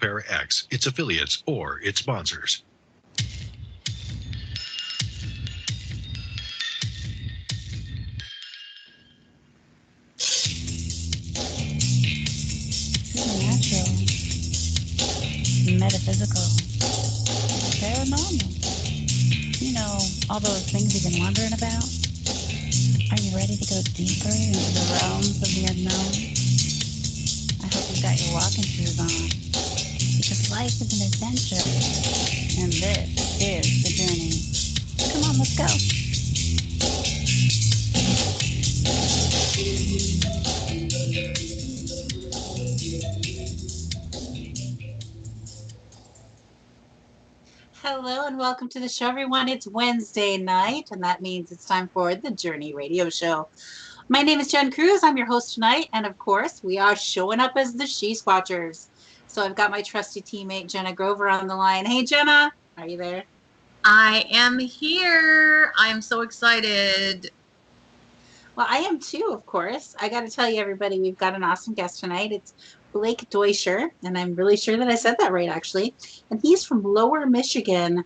Para X, its affiliates, or its sponsors. Supernatural, metaphysical, paranormal. You know, all those things you've been wondering about? Are you ready to go deeper into the realms of the unknown? I hope you've got your walking shoes on, because life is an adventure, and this is the journey. Come on, let's go. Hello and welcome to the show, everyone. It's Wednesday night, and that means it's time for the Journey Radio Show. My name is Jen Cruz. I'm your host tonight, and of course, we are showing up as the She-Squatchers. So I've got my trusty teammate, Jenna Grover, on the line. Hey, Jenna. Are you there? I am here. I'm so excited. Well, I am too, of course. I got to tell you, everybody, we've got an awesome guest tonight. It's Blake Duescher, and I'm really sure that I said that right, actually. And he's from Lower Michigan.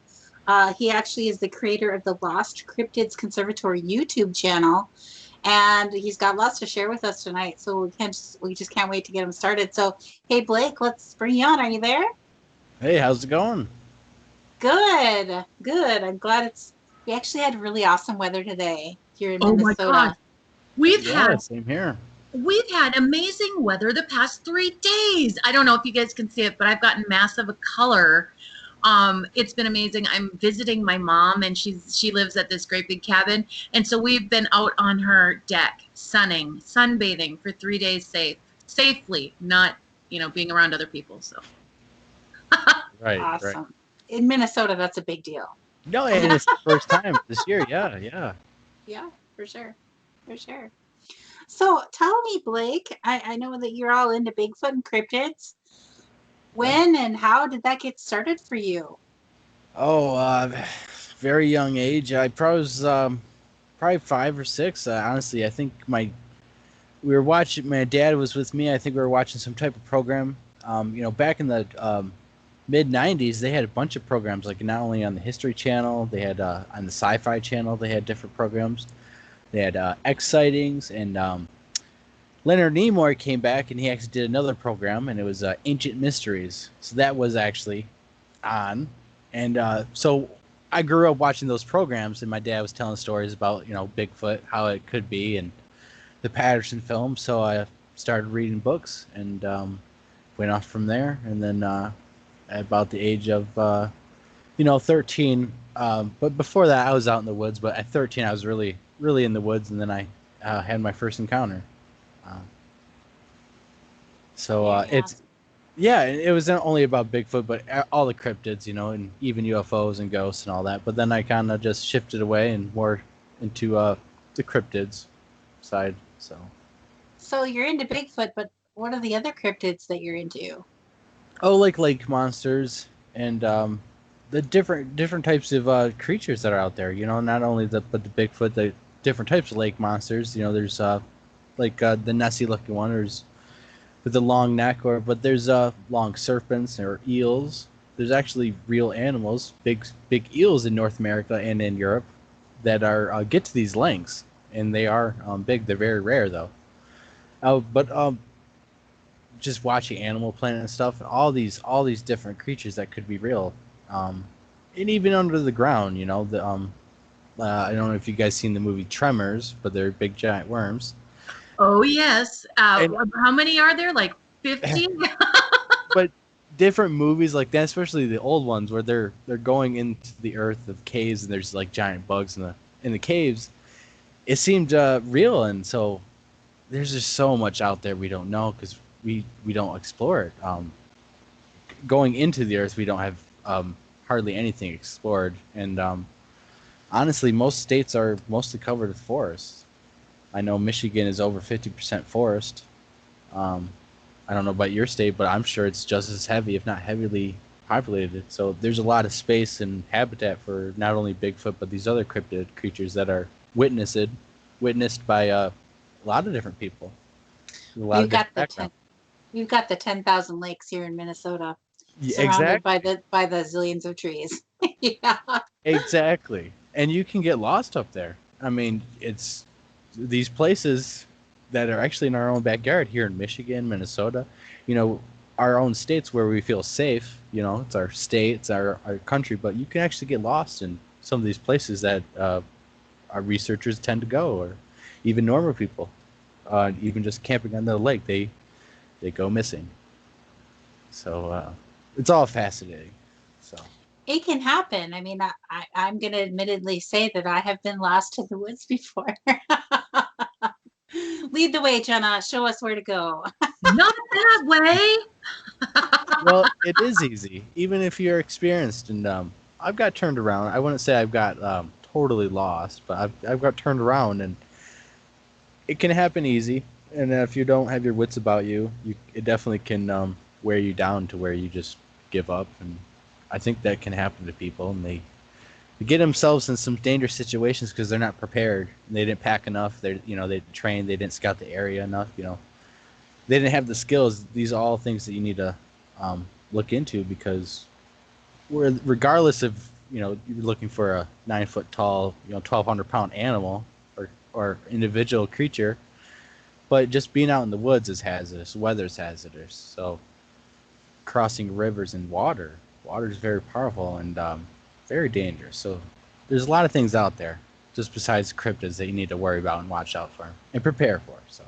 He actually is the creator of the Lost Cryptids Conservatory YouTube channel, and he's got lots to share with us tonight. So we just can't wait to get him started. So, hey, Blake, let's bring you on. Are you there? Hey, how's it going? Good, good. I'm glad we actually had really awesome weather today here in Minnesota. Oh my gosh. Same here. We've had amazing weather the past 3 days. I don't know if you guys can see it, but I've gotten massive color. It's been amazing. I'm visiting my mom, and she lives at this great big cabin, and so we've been out on her deck sunbathing for 3 days safely, not being around other people. So Right. Awesome. Right. In Minnesota, that's a big deal. No, and it's the first time this year. Yeah. Yeah, for sure. For sure. So tell me, Blake, I know that you're all into Bigfoot and cryptids. When and how did that get started for you? Oh, very young age. I probably was probably 5 or 6. Honestly, I think my dad was with me. I think we were watching some type of program. Back in the mid 90s, they had a bunch of programs, like not only on the History Channel, they had on the Sci-Fi Channel, they had different programs. They had X sightings, and Leonard Nimoy came back, and he actually did another program, and it was Ancient Mysteries. So that was actually on, and so I grew up watching those programs, and my dad was telling stories about Bigfoot, how it could be, and the Patterson film. So I started reading books and went off from there, and then at about the age of 13. But before that, I was out in the woods. But at 13, I was really in the woods, and then I had my first encounter. It was not only about Bigfoot, but all the cryptids, and even UFOs and ghosts and all that. But then I kind of just shifted away and more into the cryptids side. So you're into Bigfoot, but what are the other cryptids that you're into? Oh, like lake monsters and the different types of creatures that are out there. Not only but the Bigfoot, the different types of lake monsters. There's the Nessie-looking one, with the long neck, but there's long serpents or eels. There's actually real animals, big eels in North America and in Europe that are get to these lengths, and they are big. They're very rare though. But just watching Animal Planet and stuff, all these different creatures that could be real, and even under the ground. I don't know if you guys seen the movie Tremors, but they're big giant worms. Oh yes. How many are there? Like 50? But different movies like that, especially the old ones, where they're going into the earth of caves, and there's like giant bugs in the caves. It seemed real, and so there's just so much out there we don't know because we don't explore it. Going into the earth, we don't have hardly anything explored, and honestly, most states are mostly covered with forests. I know Michigan is over 50% forest. I don't know about your state, but I'm sure it's just as heavy, if not heavily populated. So there's a lot of space and habitat for not only Bigfoot, but these other cryptid creatures that are witnessed by a lot of different people. We've got the 10,000 lakes here in Minnesota. surrounded Exactly. by the zillions of trees. Yeah. Exactly. And you can get lost up there. I mean, it's these places that are actually in our own backyard here in Michigan, Minnesota, you know, our own states where we feel safe, you know, it's our state, it's our country, but you can actually get lost in some of these places that our researchers tend to go, or even normal people, even just camping on the lake, they go missing. So it's all fascinating. So. It can happen. I mean, I'm going to admittedly say that I have been lost in the woods before. Lead the way, Jenna. Show us where to go. Not that way. Well, it is easy, even if you're experienced. And I've got turned around. I wouldn't say I've got totally lost, but I've got turned around, and it can happen easy. And if you don't have your wits about you, it definitely can wear you down to where you just give up. And I think that can happen to people, and they get themselves in some dangerous situations because they're not prepared. They didn't pack enough. They didn't train. They didn't scout the area enough. They didn't have the skills. These are all things that you need to look into, because regardless of you're looking for a 9-foot tall 1,200-pound animal or individual creature, but just being out in the woods is hazardous. Weather's hazardous. So crossing rivers and water is very powerful and very dangerous. So there's a lot of things out there just besides cryptids that you need to worry about and watch out for and prepare for. So.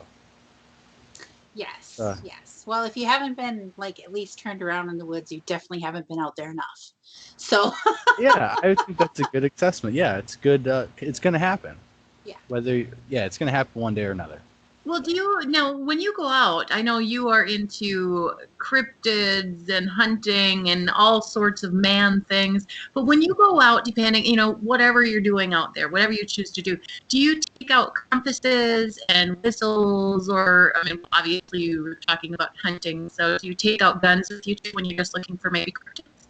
Yes, yes. Well, if you haven't been at least turned around in the woods, you definitely haven't been out there enough. So. Yeah, I think that's a good assessment. Yeah, it's good. It's going to happen. Yeah. It's going to happen one day or another. Well, now when you go out, I know you are into cryptids and hunting and all sorts of man things, but when you go out, depending, whatever you're doing out there, whatever you choose to do you take out compasses and whistles, or, obviously you were talking about hunting, so do you take out guns with you too when you're just looking for maybe cryptids?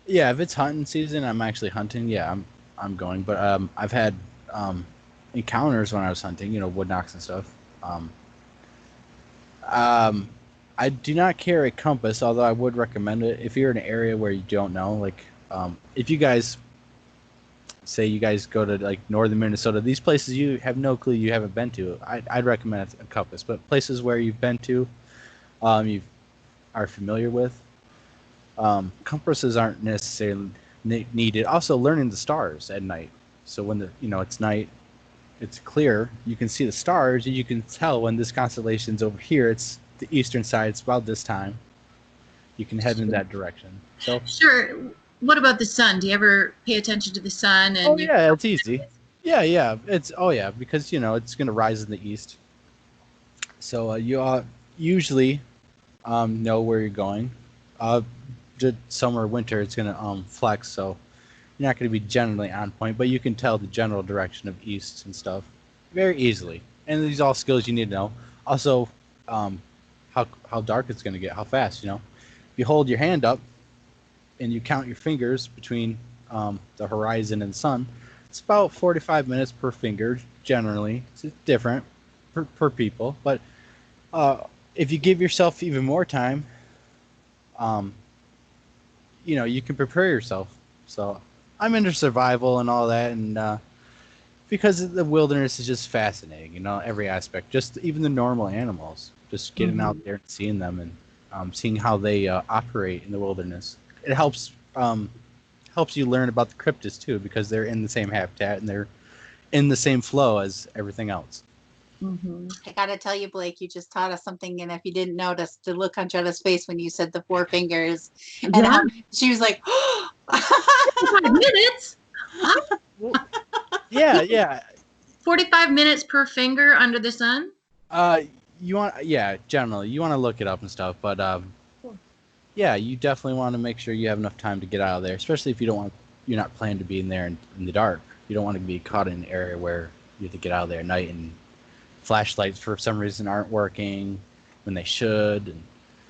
Yeah, if it's hunting season, I'm actually hunting. Yeah, I'm going, but I've had encounters when I was hunting, wood knocks and stuff. I do not carry a compass, although I would recommend it if you're in an area where you don't know. If you guys say you guys go to northern Minnesota, these places you have no clue, you haven't been to, I'd recommend a compass. But places where you've been to, you are familiar with, compasses aren't necessarily needed. Also, learning the stars at night. So when it's night, it's clear, you can see the stars, and you can tell when this constellation's over here. It's the eastern side. It's about this time. You can head in that direction. So sure. What about the sun? Do you ever pay attention to the sun? And it's easy. Yeah. Because it's going to rise in the east. So you usually know where you're going. Summer or winter, it's going to flex. So you're not going to be generally on point, but you can tell the general direction of east and stuff very easily. And these are all skills you need to know. Also, how dark it's going to get, how fast. If you hold your hand up and you count your fingers between the horizon and the sun, it's about 45 minutes per finger generally. It's different per people, but if you give yourself even more time, you can prepare yourself. So I'm into survival and all that, and because the wilderness is just fascinating, every aspect, just even the normal animals, just getting out there and seeing them and seeing how they operate in the wilderness. It helps you learn about the cryptids too, because they're in the same habitat and they're in the same flow as everything else. I gotta tell you, Blake, you just taught us something, and if you didn't notice the look on Jenna's face when you said the 4 fingers, and how she was like, 45 minutes? Huh? Yeah. 45 minutes per finger under the sun? Generally you want to look it up and stuff, but you definitely want to make sure you have enough time to get out of there, especially if you're not planning to be in there in the dark. You don't want to be caught in an area where you have to get out of there at night and flashlights for some reason aren't working when they should. And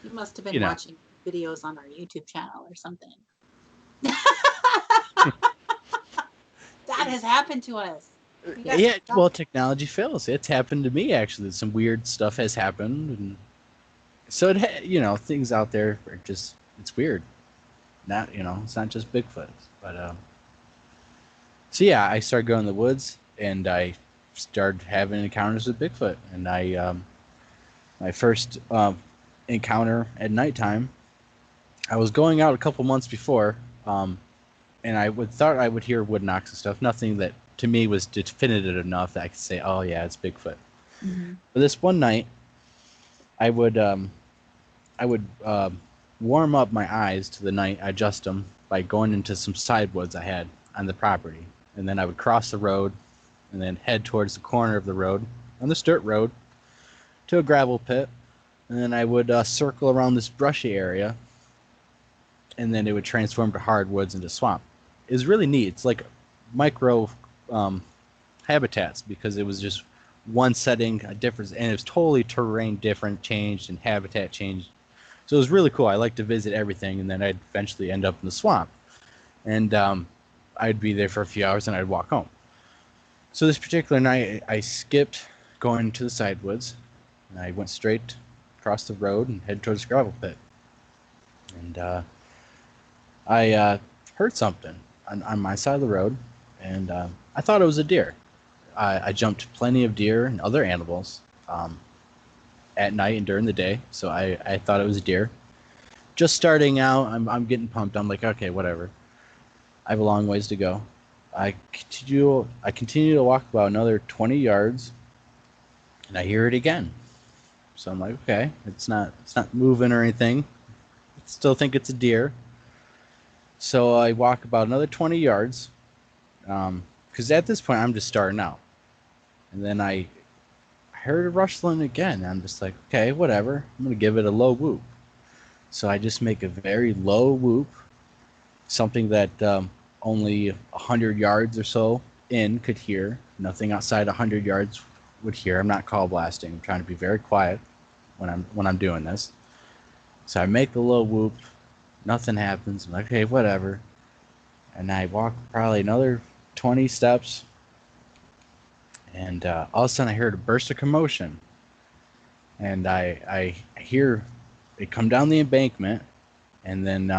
you must have been watching videos on our YouTube channel or something. That has happened to us. Well, technology fails. It's happened to me, actually. Some weird stuff has happened, and So things out there are just, it's weird. Not it's not just Bigfoot, but so yeah, I started going in the woods and I started having encounters with Bigfoot, and my first encounter at nighttime, I was going out a couple months before, and thought I would hear wood knocks and stuff. Nothing that to me was definitive enough that I could say, oh yeah, it's Bigfoot. Mm-hmm. But this one night, I would warm up my eyes to the night. I adjust them by going into some side woods I had on the property, and then I would cross the road, and then head towards the corner of the road on this dirt road to a gravel pit, and then I would circle around this brushy area, and then it would transform to hardwoods into swamp. It was really neat. It's like micro habitats, because it was just one setting, a difference, and it was totally terrain different, changed, and habitat changed. So it was really cool. I like to visit everything, and then I'd eventually end up in the swamp, and I'd be there for a few hours, and I'd walk home. So this particular night, I skipped going to the side woods, and I went straight across the road and headed towards the gravel pit. And I heard something on my side of the road, and I thought it was a deer. I jumped plenty of deer and other animals at night and during the day, so I thought it was a deer. Just starting out, I'm getting pumped. I'm like, okay, whatever. I have a long ways to go. I continue to walk about another 20 yards, and I hear it again. So I'm like, okay, it's not moving or anything. I still think it's a deer. So I walk about another 20 yards, because at this point I'm just starting out. And then I heard a rustling again. And I'm just like, okay, whatever. I'm going to give it a low whoop. So I just make a very low whoop, something that only 100 yards or so in could hear. Nothing outside 100 yards would hear. I'm not call blasting. I'm trying to be very quiet when I'm doing this. So I make the low whoop. Nothing happens. I'm like, okay, whatever. And I walk probably another 20 steps, and all of a sudden I heard a burst of commotion. And I hear it come down the embankment, and then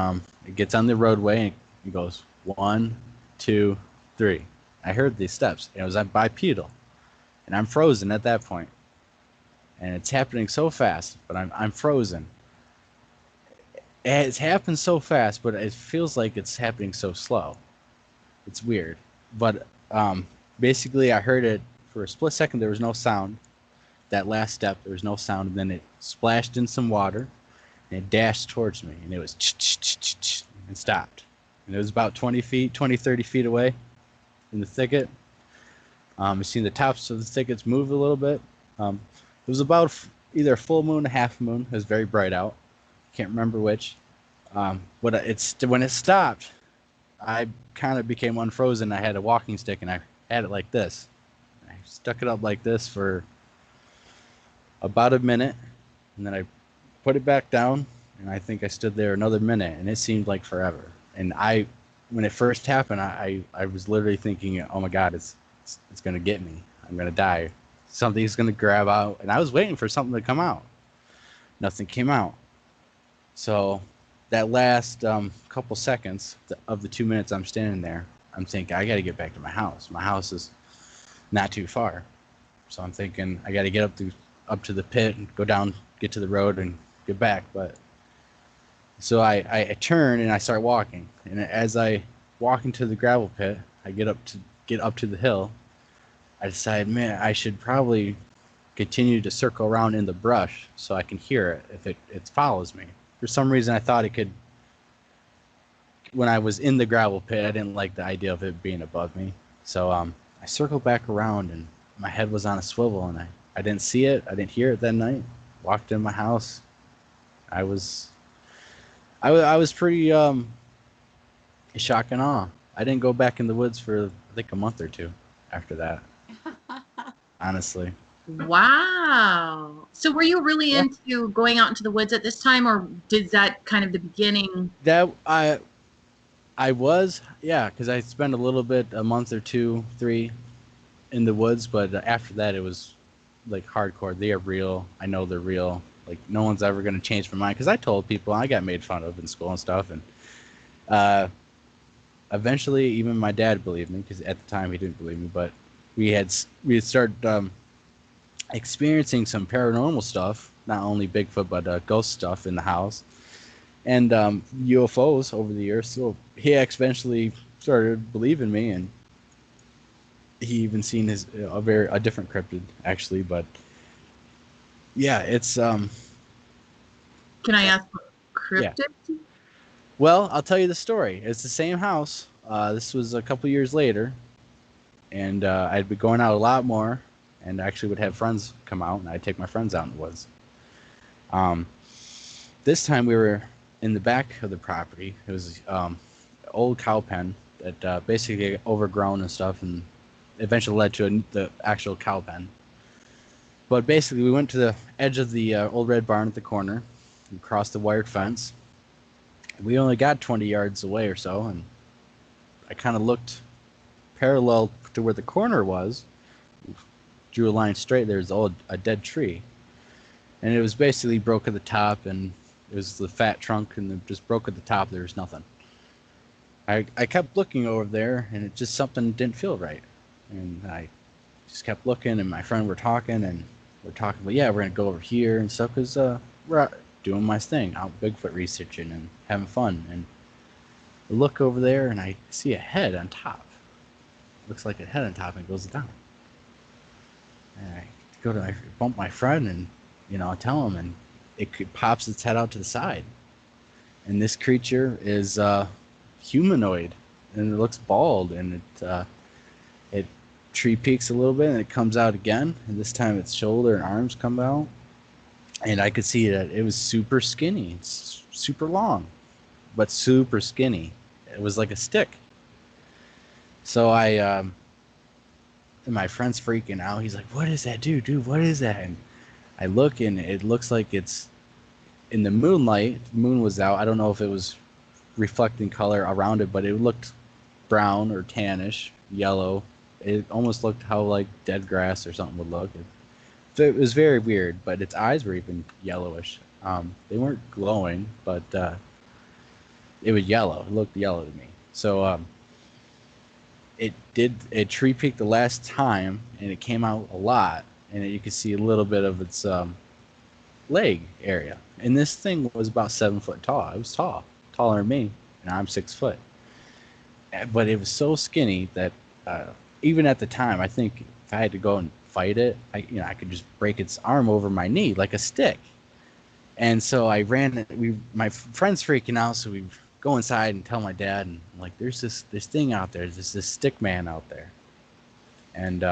it gets on the roadway, and it goes 1, 2, 3. I heard these steps, and it was bipedal, and I'm frozen at that point. And it's happening so fast, but I'm frozen. It's happened so fast, but it feels like it's happening so slow. It's weird. But basically, I heard it for a split second. There was no sound. That last step, there was no sound. And then it splashed in some water, and it dashed towards me. And it was and stopped. And it was about 20, 30 feet away in the thicket. I've seen the tops of the thickets move a little bit. It was about either a full moon or half moon. It was very bright out. Can't remember which. But when it stopped, I kind of became unfrozen. I had a walking stick, and I had it like this. I stuck it up like this for about a minute, and then I put it back down, and I think I stood there another minute, and it seemed like forever. And when it first happened, I was literally thinking, oh my God, it's going to get me. I'm going to die. Something's going to grab out. And I was waiting for something to come out. Nothing came out. So that last couple seconds of the 2 minutes I'm standing there, I'm thinking, I got to get back to my house. My house is not too far. So I'm thinking, I got to get up to the pit and go down, get to the road, and get back. But so I turn and I start walking. And as I walk into the gravel pit, I get up to the hill. I decide, man, I should probably continue to circle around in the brush so I can hear it if it follows me. For some reason, I thought it could. When I was in the gravel pit, I didn't like the idea of it being above me. So I circled back around, and my head was on a swivel, and I didn't see it. I didn't hear it that night. Walked in my house. I was pretty shock and awe. I didn't go back in the woods for I think a month or two after that. Honestly. Wow. So were you really into going out into the woods at this time, or did that kind of the beginning? That I was, yeah, because I spent a little bit, a month or 2, 3 in the woods, but after that it was like hardcore. They are real. I know they're real. Like, no one's ever going to change my mind. Because I told people, I got made fun of in school and stuff. And eventually, even my dad believed me, because at the time he didn't believe me. But we had started experiencing some paranormal stuff, not only Bigfoot, but ghost stuff in the house. And UFOs over the years. So he eventually started believing me, and he even seen a different cryptid, actually. But yeah, it's Can I ask what cryptid? Yeah. Well, I'll tell you the story. It's the same house. This was a couple years later, and I'd be going out a lot more, and actually would have friends come out, and I'd take my friends out in the woods. This time we were in the back of the property. It was an old cow pen that basically got overgrown and stuff, and eventually led to the actual cow pen. But basically, we went to the edge of the old red barn at the corner, and crossed the wired fence. We only got 20 yards away or so, and I kind of looked parallel to where the corner was, drew a line straight. There's a dead tree, and it was basically broke at the top, and it was the fat trunk, and it just broke at the top. There was nothing. I kept looking over there, and it just something didn't feel right, and I just kept looking, and my friend were talking, but yeah, we're gonna go over here and stuff, because we're out doing my thing, out Bigfoot researching and having fun. And I look over there, and I see a head on top. Looks like a head on top, and it goes down. And I bump my friend, and I tell him, and it pops its head out to the side. And this creature is humanoid, and it looks bald, and it tree peaks a little bit, and it comes out again, and this time its shoulder and arms come out, and I could see that it was super skinny. It's super long, but super skinny. It was like a stick. So and my friend's freaking out. He's like, "What is that, dude? What is that?" And I look, and it looks like it's in the moonlight. The moon was out. I don't know if it was reflecting color around it, but it looked brown or tannish, yellow. It almost looked how like dead grass or something would look. It was very weird, but its eyes were even yellowish. They weren't glowing, but it was yellow. It looked yellow to me. So it tree peaked the last time, and it came out a lot, and you could see a little bit of its leg area. And this thing was about 7 foot tall. It was tall, taller than me, and I'm 6 foot. But it was so skinny that even at the time, I think if I had to go and fight it, I could just break its arm over my knee like a stick. And so I ran. My friend's freaking out, so we go inside and tell my dad, and I'm like, there's this thing out there. There's this stick man out there. And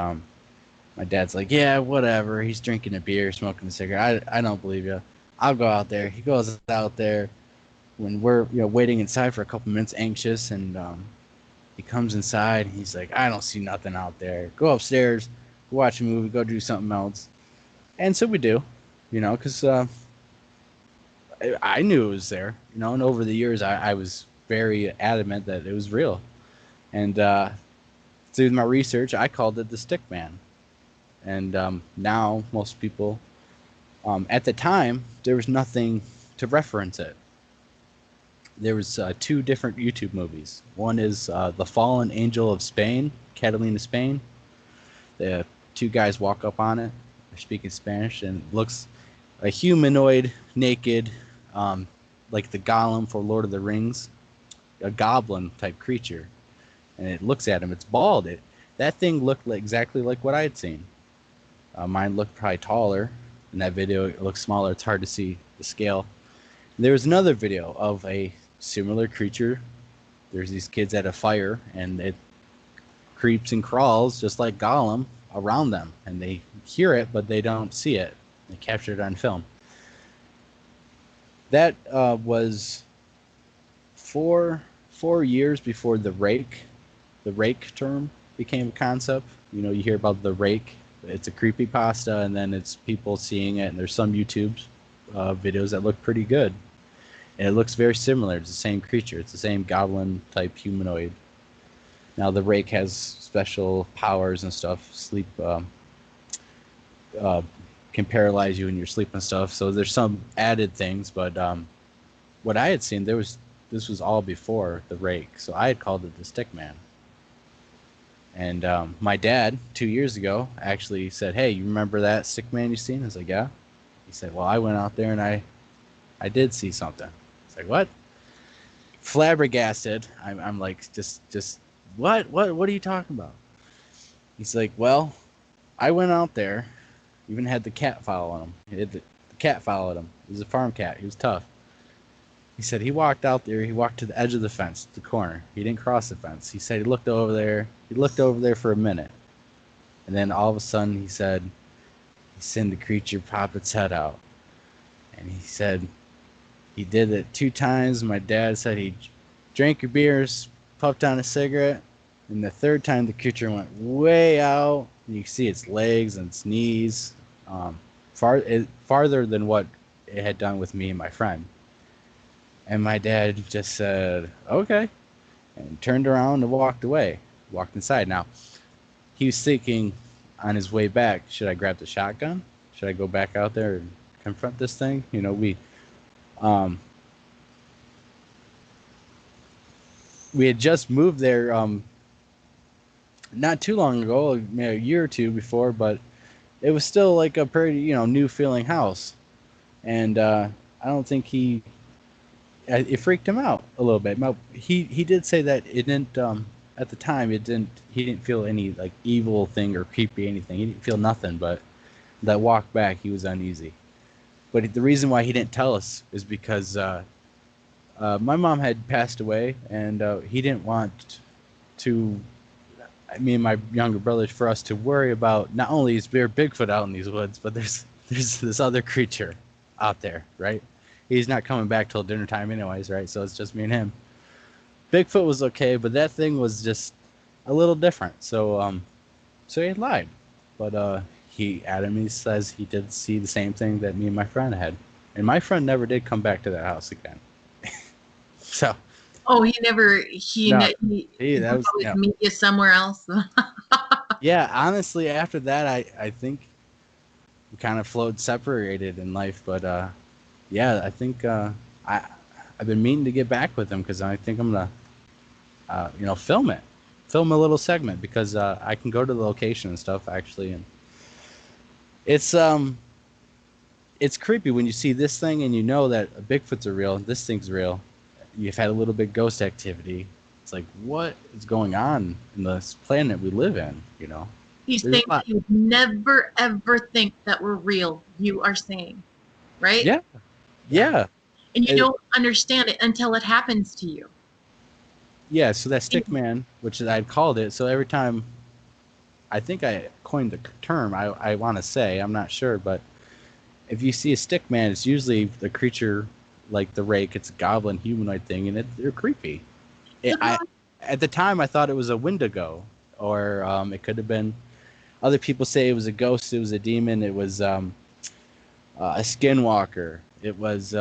my dad's like, yeah, whatever. He's drinking a beer, smoking a cigarette. I don't believe you. I'll go out there. He goes out there when we're waiting inside for a couple minutes, anxious, and he comes inside, and he's like, I don't see nothing out there. Go upstairs, go watch a movie, go do something else. And so we do, because I knew it was there, and over the years I was very adamant that it was real. And through my research, I called it the Stick Man. And now most people, at the time, there was nothing to reference it. There was 2 different YouTube movies. One is The Fallen Angel of Spain, Catalina, Spain. The 2 guys walk up on it. They're speaking Spanish, and it looks a humanoid, naked, like the Golem for Lord of the Rings, a goblin type creature. And it looks at him. It's bald. That thing looked exactly like what I had seen. Mine looked probably taller. In that video, it looks smaller. It's hard to see the scale. And there was another video of a similar creature. There's these kids at a fire, and it creeps and crawls just like Gollum around them, and they hear it, but they don't see it. They captured it on film. That was 4 years before the rake term became a concept. You hear about the rake. It's a creepypasta, and then it's people seeing it, and there's some YouTube videos that look pretty good. And it looks very similar. It's the same creature. It's the same goblin-type humanoid. Now, the rake has special powers and stuff. Sleep can paralyze you in your sleep and stuff. So there's some added things, but what I had seen, this was all before the rake, so I had called it the Stickman. And my dad 2 years ago actually said, "Hey, you remember that Stickman you seen?" I was like, "Yeah." He said, "Well, I went out there and I did see something." It's like, "What?" Flabbergasted. I'm like, just what are you talking about? He's like, "Well, I went out there, even had the cat following him. The cat followed him. He was a farm cat. He was tough." He said he walked out there. He walked to the edge of the fence, the corner. He didn't cross the fence. He said he looked over there. He looked over there for a minute, and then all of a sudden he said he seen the creature pop its head out, and he said he did it 2 times. My dad said he drank a beer, puffed on a cigarette, and the 3rd time the creature went way out. And you can see its legs and its knees, farther than what it had done with me and my friend. And my dad just said, "Okay," and turned around and walked away, walked inside. Now, he was thinking on his way back, should I grab the shotgun? Should I go back out there and confront this thing? You know, we had just moved there not too long ago, maybe a year or two before, but it was still like a pretty, new feeling house. And I don't think it freaked him out a little bit. Now, he did say that it didn't at the time he didn't feel any like evil thing or creepy anything. He didn't feel nothing, but that walk back he was uneasy. But the reason why he didn't tell us is because my mom had passed away, and he didn't want me and my younger brothers, for us to worry about not only is there Bigfoot out in these woods, but there's this other creature out there, right? He's not coming back till dinner time anyways, right? So it's just me and him. Bigfoot was okay, but that thing was just a little different. So he lied. But he adamantly says he did see the same thing that me and my friend had. And my friend never did come back to that house again. So. Oh, he never. That was meet you somewhere else. Yeah, honestly, after that, I think we kind of flowed separated in life. But yeah, I think I've been meaning to get back with him, because I think I'm gonna film a little segment, because I can go to the location and stuff actually, and it's creepy when you see this thing and you know that Bigfoots are real, this thing's real. You've had a little bit ghost activity. It's like, what is going on in this planet we live in? These things you never ever think that were real, you are saying, right? Yeah. And you don't understand it until it happens to you. Yeah, so that Stickman, which I'd called it, so every time, I think I coined the term, I want to say, I'm not sure, but if you see a Stickman, it's usually the creature like the rake. It's a goblin humanoid thing, and they're creepy. At the time, I thought it was a Wendigo, or it could have been. Other people say it was a ghost. It was a demon. It was a skinwalker. It was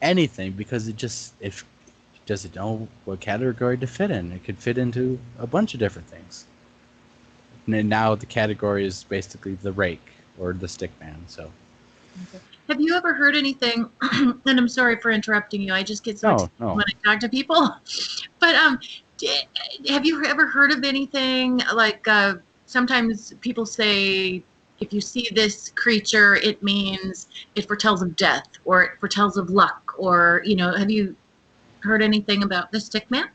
anything, because it doesn't know what category to fit in. It could fit into a bunch of different things. And now the category is basically the rake or the Stickman. So. Okay. Have you ever heard anything? And I'm sorry for interrupting you. I just get so excited when I talk to people. But have you ever heard of anything like? Sometimes people say, if you see this creature, it means it foretells of death, or it foretells of luck, or Have you heard anything about the Stickman?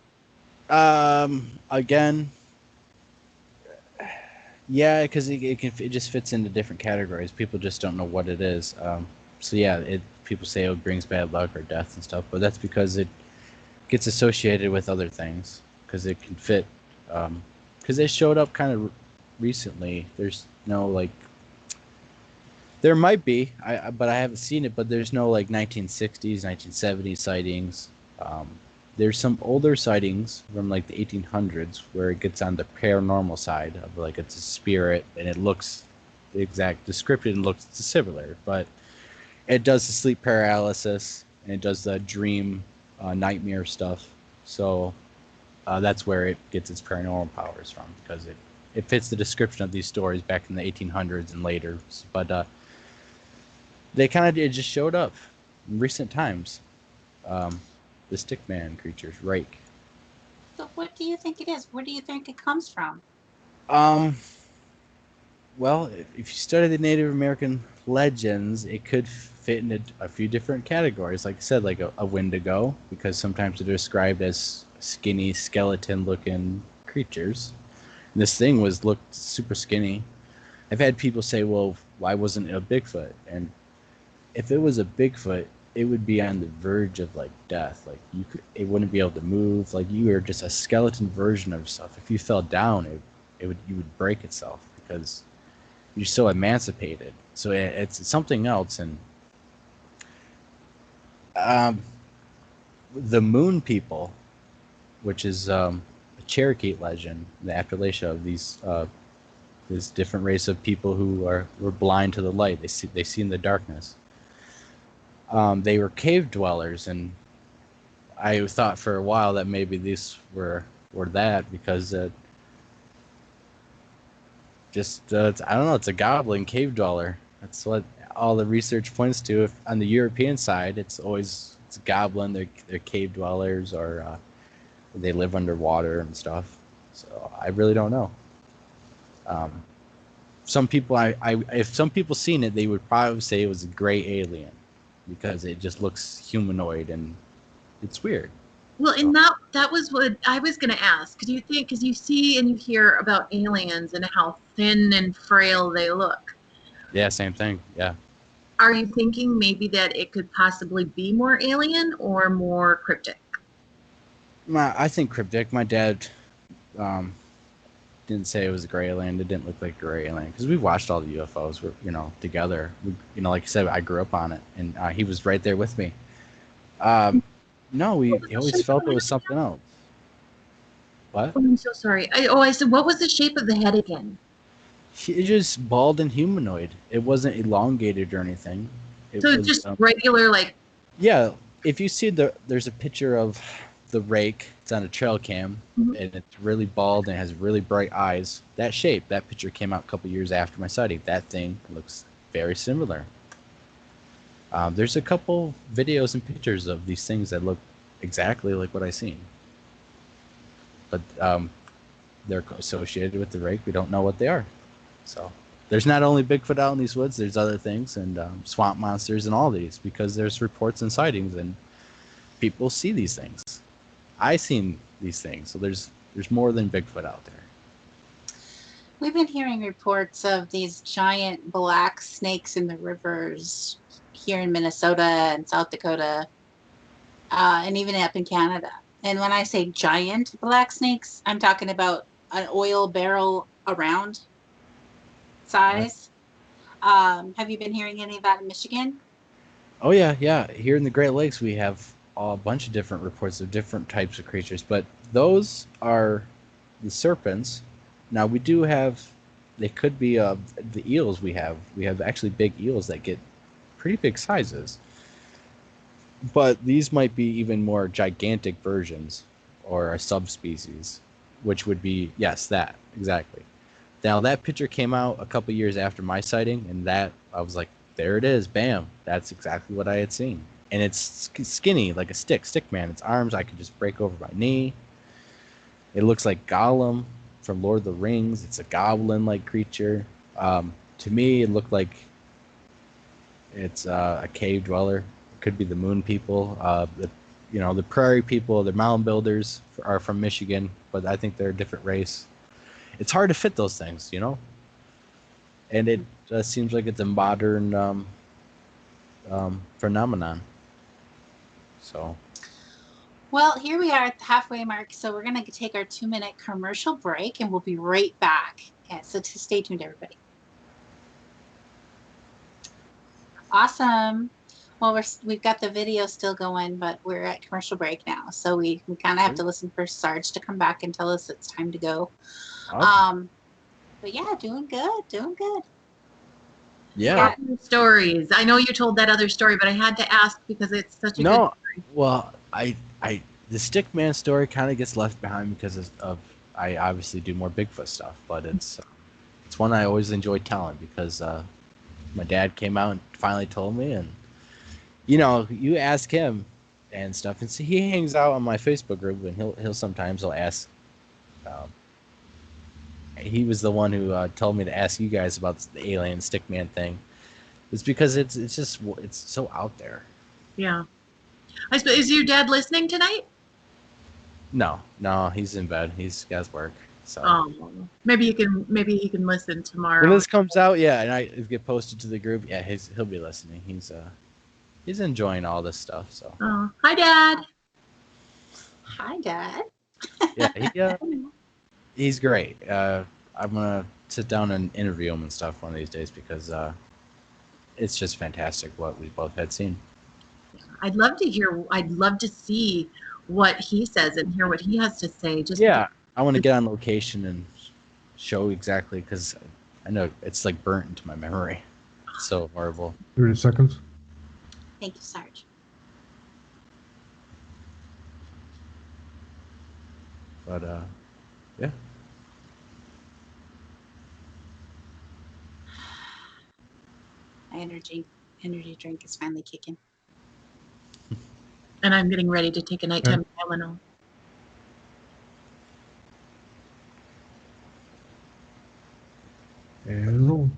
Again, yeah, because it just fits into different categories. People just don't know what it is. So yeah, people say it brings bad luck or death and stuff, but that's because it gets associated with other things, because it can fit. Because they showed up kind of recently. There's no like. There might be, but I haven't seen it. But there's no like 1960s, 1970s sightings. There's some older sightings from like the 1800s where it gets on the paranormal side of like it's a spirit, and it looks the exact description looks similar, but it does the sleep paralysis, and it does the dream nightmare stuff. So that's where it gets its paranormal powers from, because it fits the description of these stories back in the 1800s and later. But they kind of it just showed up in recent times. The Stickman creatures, rake. So what do you think it is? Where do you think it comes from? Well, if you study the Native American legends, it could fit into a few different categories. Like I said, like a Wendigo, because sometimes they're described as skinny, skeleton-looking creatures. And this thing looked super skinny. I've had people say, "Well, why wasn't it a Bigfoot?" And if it was a Bigfoot, it would be on the verge of like death. Like it wouldn't be able to move. Like you were just a skeleton version of yourself. If you fell down, you would break itself because you're so emancipated. So it's something else. And the Moon People, which is a Cherokee legend, the Appalachia of this different race of people who were blind to the light. They see in the darkness. They were cave dwellers, and I thought for a while that maybe these were that because I don't know, it's a goblin cave dweller. That's what all the research points to. If on the European side, it's a goblin. They're cave dwellers, or they live underwater and stuff. So I really don't know. Some people, if some people seen it, they would probably say it was a gray alien because it just looks humanoid and it's weird. Well, and that was what I was going to ask. Because you see and you hear about aliens and how thin and frail they look. Yeah, same thing. Yeah. Are you thinking maybe that it could possibly be more alien or more cryptic? I think cryptic. My dad didn't say it was a gray alien. It didn't look like a gray alien because we watched all the UFOs, together. Like you said, I grew up on it, and he was right there with me. No, he always felt it was something else. What? Oh, I'm so sorry. I said, what was the shape of the head again? It's just bald and humanoid. It wasn't elongated or anything. So it's just regular, like... Yeah, if you see there's a picture of the rake. It's on a trail cam, and it's really bald and has really bright eyes. That picture came out a couple years after my sighting. That thing looks very similar. There's a couple videos and pictures of these things that look exactly like what I seen. But they're associated with the rake. We don't know what they are. So there's not only Bigfoot out in these woods, there's other things, and swamp monsters and all these, because there's reports and sightings, and people see these things. I seen these things, so there's more than Bigfoot out there. We've been hearing reports of these giant black snakes in the rivers here in Minnesota and South Dakota, and even up in Canada. And when I say giant black snakes, I'm talking about an oil barrel around size. Have you been hearing any of that in Michigan? Oh yeah. Here in the Great Lakes, we have a bunch of different reports of different types of creatures, but those are the serpents. Now we do have, they could be the eels. We have actually big eels that get pretty big sizes, but these might be even more gigantic versions or a subspecies, which would be, yes, that exactly. Now that picture came out a couple years after my sighting, and that I was like, there it is, bam, that's exactly what I had seen. And it's skinny, like a stickman. Its arms I could just break over my knee. It looks like Gollum from Lord of the Rings. It's a goblin-like creature. To me, it looked like it's a cave dweller. It could be the Moon People. The Prairie People, the mound builders are from Michigan, but I think they're a different race. It's hard to fit those things, and it seems like it's a modern phenomenon. So, well, here we are at the halfway mark, so we're going to take our 2-minute commercial break, and we'll be right back. Yeah, so stay tuned, everybody. Awesome. Well, we've got the video still going, but we're at commercial break now, so we kind of have to listen for Sarge to come back and tell us it's time to go. Awesome. But yeah, doing good. Yeah. Stories. I know you told that other story, but I had to ask because it's such a good story. Well, the Stickman story kind of gets left behind because of I obviously do more Bigfoot stuff, but it's one I always enjoy telling because my dad came out and finally told me, and you ask him and stuff, and see, he hangs out on my Facebook group, and he'll sometimes ask. He was the one who told me to ask you guys about the alien stickman thing. It's because it's so out there. Yeah. I suppose, is your dad listening tonight? No, he's in bed. He's got work. So maybe he can listen tomorrow. when this comes out, yeah, and I get posted to the group, yeah, he'll be listening. He's enjoying all this stuff. So hi, Dad. Hi, Dad. Yeah, he's great. I'm gonna sit down and interview him and stuff one of these days because it's just fantastic what we both had seen. I'd love to see what he says and hear what he has to say. I want to get on location and show exactly, because I know it's like burnt into my memory. It's so horrible. 30 seconds. Thank you, Sarge. But yeah. My energy drink is finally kicking. And I'm getting ready to take a nighttime Tylenol. Hello.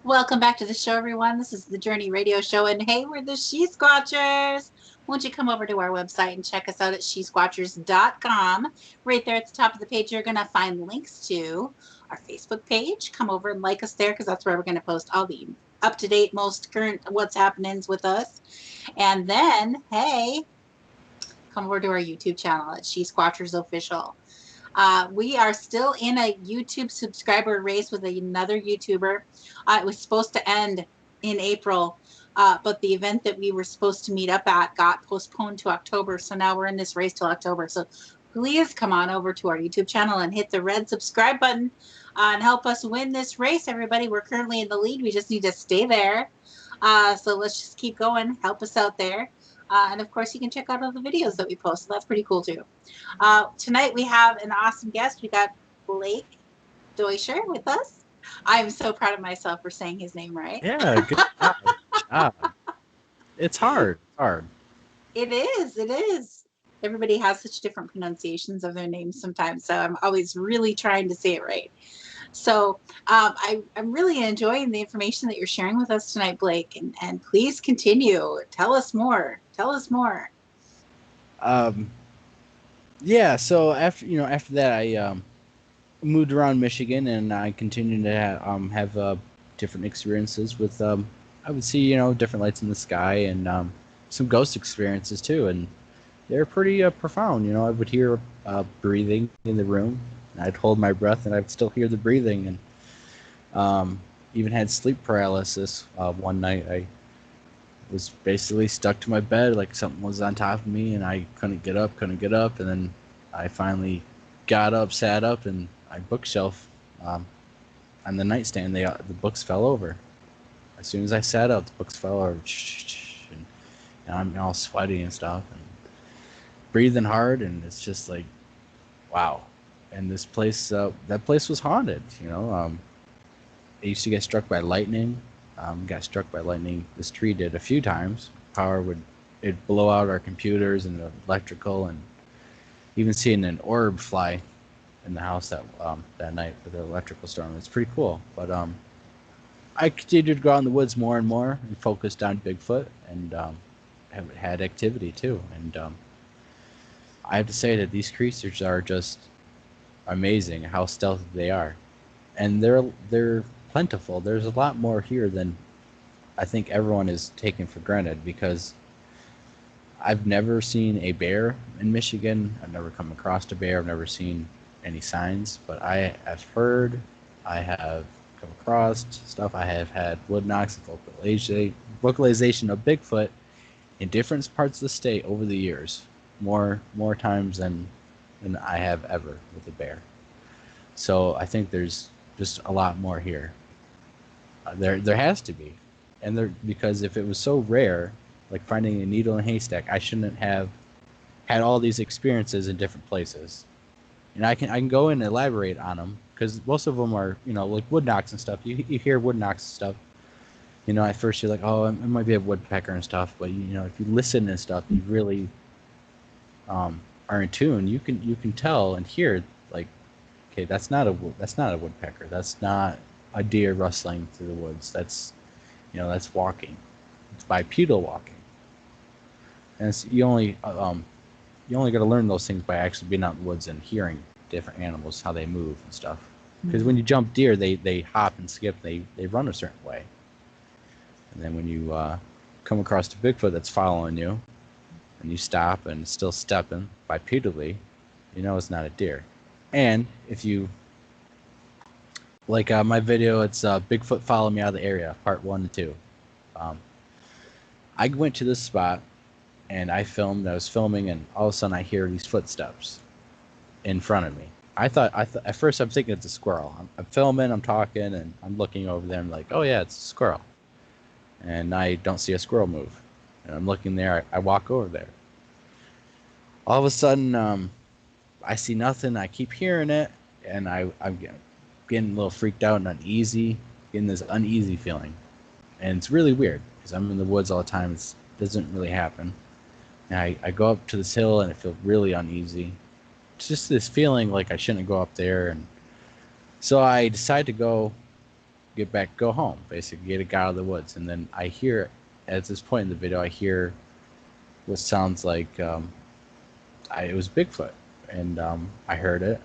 Welcome back to the show, everyone. This is the Journey Radio Show, and hey, we're the She-Squatchers. Won't you come over to our website and check us out at SheSquatchers.com. Right there at the top of the page, you're going to find links to our Facebook page. Come over and like us there, because that's where we're going to post all the up-to-date, most current what's happenings with us. And then, hey, come over to our YouTube channel at She-Squatchers Official. We are still in a YouTube subscriber race with another YouTuber. It was supposed to end in April, but the event that we were supposed to meet up at got postponed to October. So now we're in this race till October. So please come on over to our YouTube channel and hit the red subscribe button and help us win this race, everybody. We're currently in the lead. We just need to stay there. So let's just keep going. Help us out there. And of course, you can check out all the videos that we post. So that's pretty cool too. Tonight we have an awesome guest. We got Blake Duescher with us. I'm so proud of myself for saying his name right. Yeah, good job. It's hard. It is. Everybody has such different pronunciations of their names sometimes, so I'm always really trying to say it right. So I'm really enjoying the information that you're sharing with us tonight, Blake, and please continue. Tell us more. Yeah, so after that, I moved around Michigan, and I continued to have different experiences with I would see different lights in the sky, and some ghost experiences too, and they're pretty profound. I would hear breathing in the room, and I'd hold my breath, and I'd still hear the breathing, and even had sleep paralysis. One night, I was basically stuck to my bed, like something was on top of me, and I couldn't get up, and then I finally got up, sat up, and my bookshelf on the nightstand, the books fell over. As soon as I sat up, the books fell over, and I'm all sweaty and stuff, and breathing hard, and it's just like, wow. And this place, that place was haunted. I used to get struck by lightning. Got struck by lightning. This tree did a few times. It'd blow out our computers and the electrical, and even seeing an orb fly in the house that night with the electrical storm. It's pretty cool. But I continued to go out in the woods more and more and focused on Bigfoot, and had activity too. And I have to say that these creatures are just amazing how stealthy they are, and they're plentiful. There's a lot more here than I think everyone is taking for granted, because I've never seen a bear in Michigan. I've never come across a bear. I've never seen any signs, but I have heard, I have come across stuff. I have had wood knocks and vocalization of Bigfoot in different parts of the state over the years, more times than I have ever with a bear. So I think there's just a lot more here. There has to be, and because if it was so rare, like finding a needle in a haystack, I shouldn't have had all these experiences in different places. And I can go in and elaborate on them because most of them are, like wood knocks and stuff. You hear wood knocks and stuff. At first you're like, oh, it might be a woodpecker and stuff, but if you listen and stuff, you really are in tune. You can tell and hear, like, okay, that's not a woodpecker. That's not a deer rustling through the woods. That's that's walking. It's bipedal walking. And you only got to learn those things by actually being out in the woods and hearing different animals, how they move and stuff. Because when you jump deer, they hop and skip. They run a certain way. And then when you come across a Bigfoot that's following you, and you stop and it's still stepping bipedally, it's not a deer. And if you like my video, it's Bigfoot Follow Me Out of the Area, part 1 and 2. I went to this spot and I was filming, and all of a sudden I hear these footsteps in front of me. I thought at first I'm thinking it's a squirrel. I'm filming, I'm talking, and I'm looking over there. I'm like, oh yeah, it's a squirrel. And I don't see a squirrel move. And I'm looking there. I walk over there. All of a sudden, I see nothing. I keep hearing it, and I'm getting a little freaked out and uneasy, getting this uneasy feeling. And it's really weird because I'm in the woods all the time. It doesn't really happen. And I go up to this hill, and I feel really uneasy. It's just this feeling like I shouldn't go up there. And so I decide to go home, basically, get out of the woods. And then I hear, at this point in the video, I hear what sounds like it was Bigfoot. And I heard it.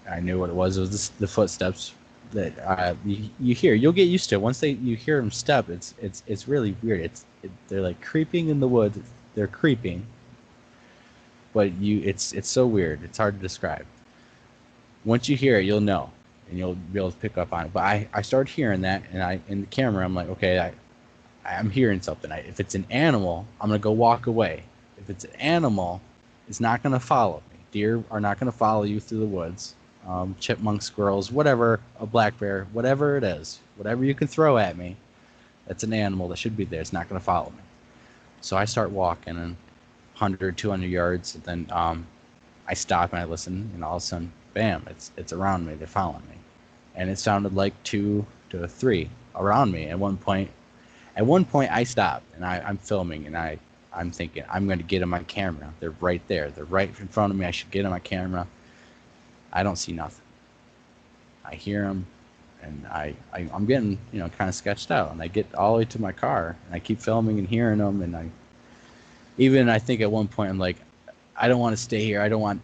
I knew what it was. It was the footsteps that you hear. You'll get used to it. Once you hear them step, it's really weird. They're like creeping in the woods. They're creeping. But it's so weird. It's hard to describe. Once you hear it, you'll know. And you'll be able to pick up on it. But I started hearing that, and in the camera, I'm like, okay, I'm hearing something. If it's an animal, I'm going to go walk away. If it's an animal, it's not going to follow me. Deer are not going to follow you through the woods. Chipmunks, squirrels, whatever, a black bear, whatever it is, whatever you can throw at me, that's an animal that should be there. It's not going to follow me. So I start walking, and 100, 200 yards, and then I stop and I listen, and all of a sudden, bam, it's around me. They're following me. And it sounded like 2 to 3 around me. At one point I stopped, and I'm filming, and I'm thinking, I'm going to get on my camera. They're right there. They're right in front of me. I should get on my camera. I don't see nothing. I hear them, and I'm getting, kind of sketched out. And I get all the way to my car, and I keep filming and hearing them. And I think at one point I'm like, I don't want to stay here. I don't want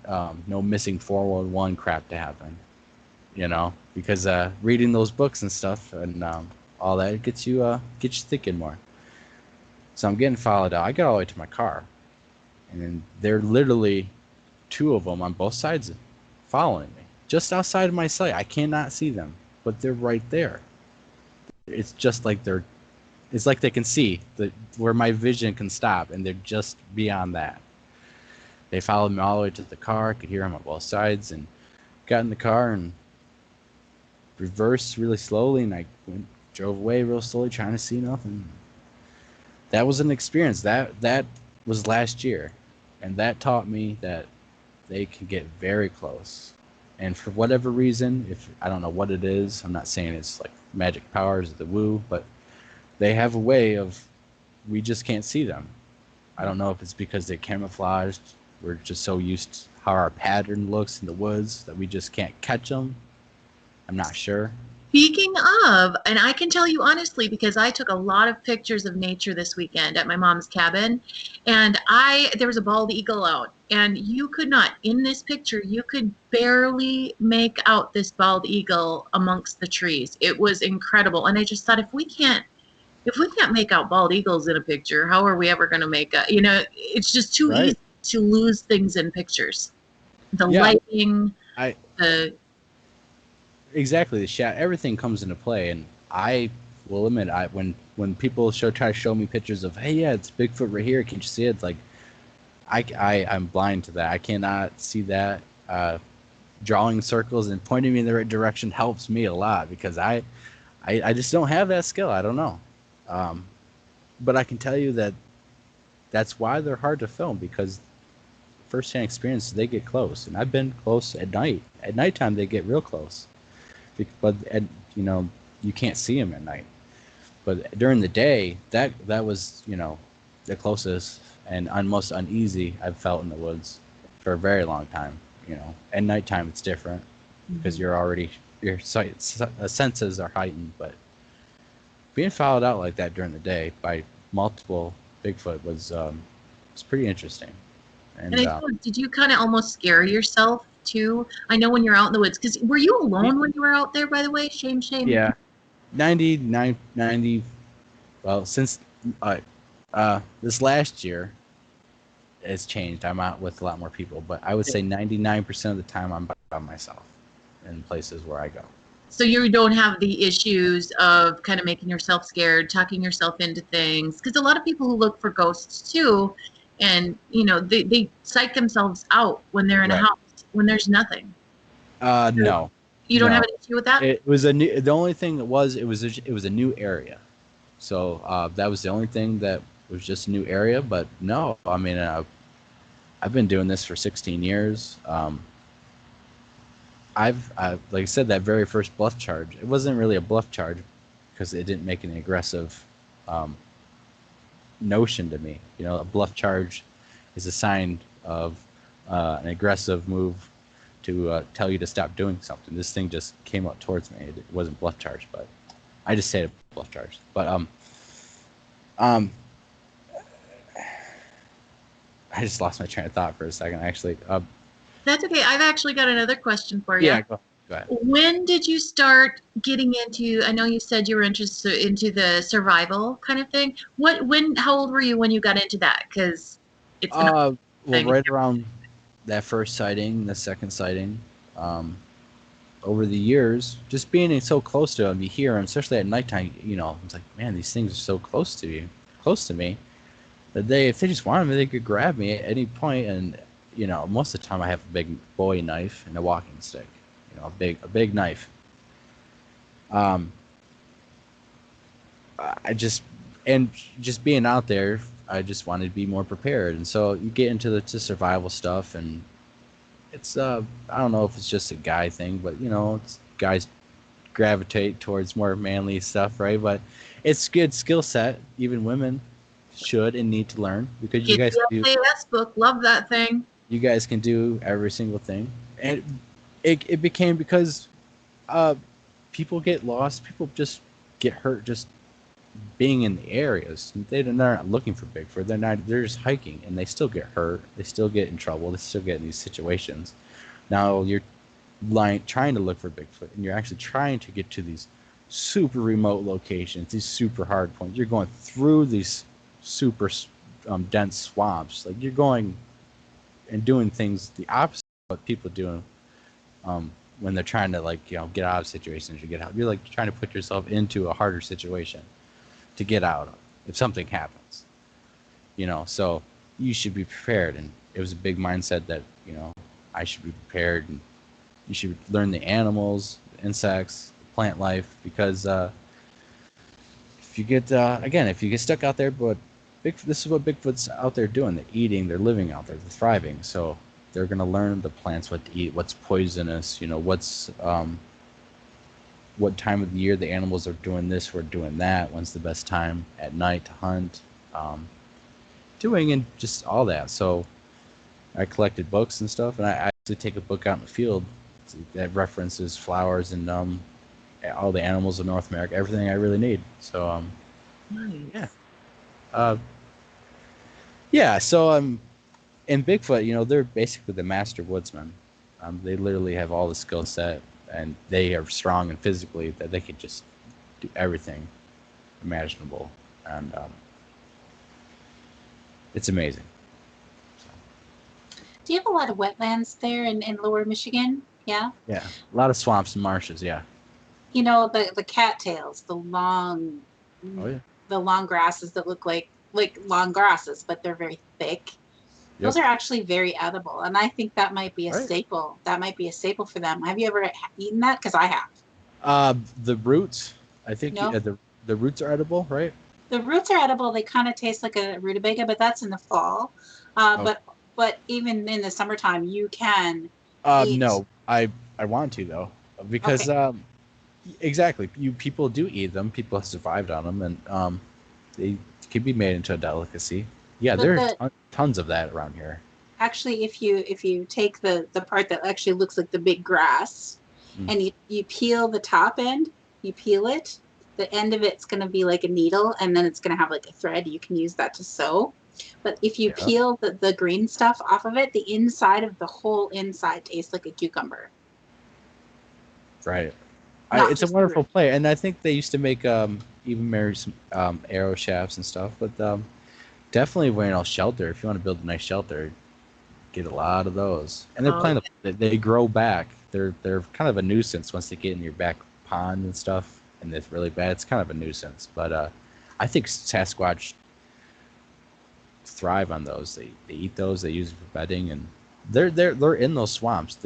no missing 411 crap to happen, because reading those books and stuff and all that, it gets you thinking more. So I'm getting followed out. I get all the way to my car, and then they're literally 2 of them on both sides following me, just outside of my sight. I cannot see them, but they're right there. It's just like it's like they can see where my vision can stop, and they're just beyond that. They followed me all the way to the car. I could hear them on both sides, and got in the car and reversed really slowly, and I drove away real slowly, trying to see nothing. That was an experience. That was last year, and that taught me that they can get very close. And for whatever reason, I don't know what it is, I'm not saying it's like magic powers of the woo, but they have a way of, we just can't see them. I don't know if it's because they're camouflaged. We're just so used to how our pattern looks in the woods that we just can't catch them. I'm not sure. Speaking of, and I can tell you honestly, because I took a lot of pictures of nature this weekend at my mom's cabin, and there was a bald eagle out, and you could not, in this picture, you could barely make out this bald eagle amongst the trees. It was incredible. And I just thought, if we can't make out bald eagles in a picture, how are we ever going to make it's just too easy to lose things in pictures. The lighting, exactly, the shot, everything comes into play. And I will admit, when people try to show me pictures of, hey, yeah, it's Bigfoot right here, can't you see it? It's like, I'm blind to that. I cannot see that. Drawing circles and pointing me in the right direction helps me a lot, because I just don't have that skill. I don't know. But I can tell you that's why they're hard to film, because firsthand experience. They get close, and I've been close at night. At nighttime, they get real close, but you can't see them at night. But during the day, that was the closest and most uneasy I've felt in the woods for a very long time. At nighttime it's different because your senses are heightened, but being followed out like that during the day by multiple Bigfoot was pretty interesting. And did you kind of almost scare yourself too? I know when you're out in the woods, because were you alone when you were out there, by the way? Shame. Yeah. 90, well, since this last year it's changed. I'm out with a lot more people, but I would say 99% of the time I'm by myself in places where I go. So you don't have the issues of kind of making yourself scared, talking yourself into things, because a lot of people who look for ghosts too, and they psych themselves out when they're in a house when there's nothing. No. You don't have an issue with that? It was the only thing that was it was a new area, so that was the only thing that was just a new area. But no, I mean I've been doing this for 16 years. I've like I said, that very first bluff charge, it wasn't really a bluff charge because it didn't make any aggressive notion to me. A bluff charge is a sign of an aggressive move to tell you to stop doing something. This thing just came up towards me. It wasn't bluff charge, but I just say bluff charge. But I just lost my train of thought for a second, actually. That's okay. I've actually got another question for you. Yeah, go ahead. When did you start getting into? I know you said you were interested into the survival kind of thing. How old were you when you got into that? Because it's right around that first sighting, the second sighting. Over the years, just being so close to them, you hear them, especially at nighttime. It's like, man, these things are so close to me. That if they just wanted me, they could grab me at any point. And most of the time, I have a big Bowie knife and a walking stick. A big knife. Just being out there, I just wanted to be more prepared. And so you get into the survival stuff, and it's I don't know if it's just a guy thing, but it's guys gravitate towards more manly stuff, right? But it's good skill set. Even women should and need to learn, because you guys do. book, love that thing. You guys can do every single thing, and it became because people get lost, people just get hurt just being in the areas. They're not looking for Bigfoot. They're just hiking, and they still get hurt. They still get in trouble. They still get in these situations. Now you're trying to look for Bigfoot, and you're actually trying to get to these super remote locations, these super hard points. You're going through these super dense swamps. Like, you're going and doing things the opposite of what people do when they're trying to get out of situations or get out. You're trying to put yourself into a harder situation to get out of if something happens. So you should be prepared. And it was a big mindset that I should be prepared, and you should learn the animals, the insects, the plant life, because if you get stuck out there, but this is what Bigfoot's out there doing. They're eating, they're living out there, they're thriving. So they're gonna learn the plants, what to eat, what's poisonous, what's what time of the year the animals are doing this or doing that, when's the best time at night to hunt, doing and just all that. So I collected books and stuff, and I actually take a book out in the field that references flowers and all the animals of North America, everything I really need. So Nice. yeah. So in Bigfoot, they're basically the master woodsmen. They literally have all the skill set, and they are strong and physically that they could just do everything imaginable, and it's amazing. Do you have a lot of wetlands there in lower Michigan? Yeah? Yeah, a lot of swamps and marshes, yeah. The cattails, the long grasses that look like long grasses, but they're very thick. Yep. Those are actually very edible, and I think that might be a staple. That might be a staple for them. Have you ever eaten that? Because I have. The roots, I think. No. The roots are edible, right? The roots are edible. They kind of taste like a rutabaga, but that's in the fall. But But even in the summertime, you can eat. No, I want to though, because exactly, people do eat them. People have survived on them, and they can be made into a delicacy. Yeah, But there are tons of that around here. actually, if you take the part that actually looks like the big grass, and you peel the top end, you peel it, the end of it's going to be like a needle, and then it's going to have like a thread. You can use that to sew. But if you peel the green stuff off of it, the inside of the whole inside tastes like a cucumber. Right. It's a wonderful play, and I think they used to make even marry some arrow shafts and stuff. But definitely wearing a shelter. If you want to build a nice shelter, get a lot of those. And they grow back. They're kind of a nuisance once they get in your back pond and stuff, and it's really bad. It's kind of a nuisance. But I think Sasquatch thrive on those. They eat those. They use it for bedding, and they're in those swamps.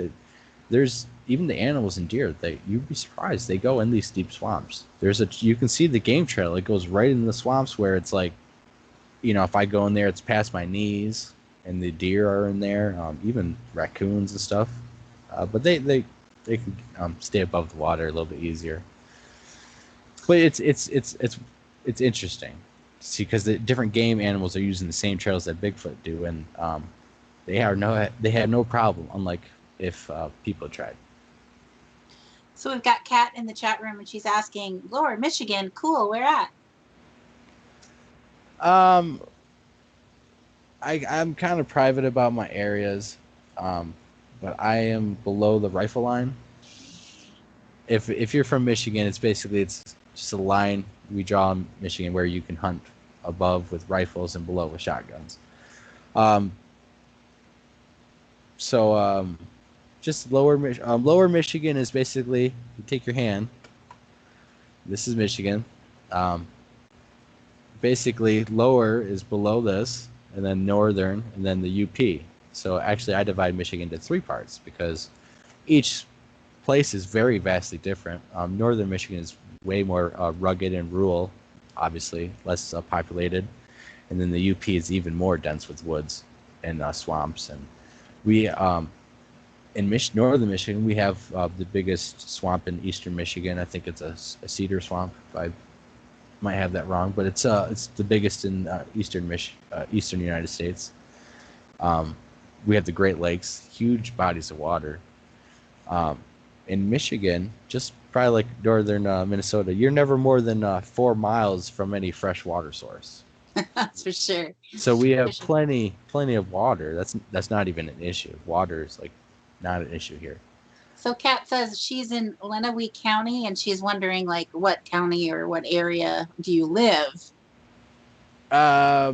There's even the animals and deer. You'd be surprised. They go in these deep swamps. You can see the game trail. It goes right in the swamps where it's like, if I go in there, it's past my knees, and the deer are in there, even raccoons and stuff. But they can stay above the water a little bit easier. But it's interesting to see, because the different game animals are using the same trails that Bigfoot do, and they have no problem, unlike if people tried. So we've got Kat in the chat room, and she's asking, Lower Michigan, cool, where at? I'm kind of private about my areas, but I am below the rifle line. If you're from Michigan, it's just a line we draw in Michigan where you can hunt above with rifles and below with shotguns. Just lower Michigan is basically, you take your hand. This is Michigan. Basically, lower is below this, and then northern, and then the UP. So actually, I divide Michigan into 3 parts because each place is very vastly different. Northern Michigan is way more rugged and rural, obviously, less populated. And then the UP is even more dense with woods and swamps. And we, in Northern Michigan, we have the biggest swamp in eastern Michigan. I think it's a cedar swamp. I might have that wrong, but it's the biggest in eastern United States. We have the Great Lakes, huge bodies of water. In Michigan, just probably like northern Minnesota, you're never more than 4 miles from any fresh water source. That's for sure. So we have plenty of water. That's not even an issue. Water is like not an issue here. So Kat says she's in Lenawee County, and she's wondering like what county or what area do you live? I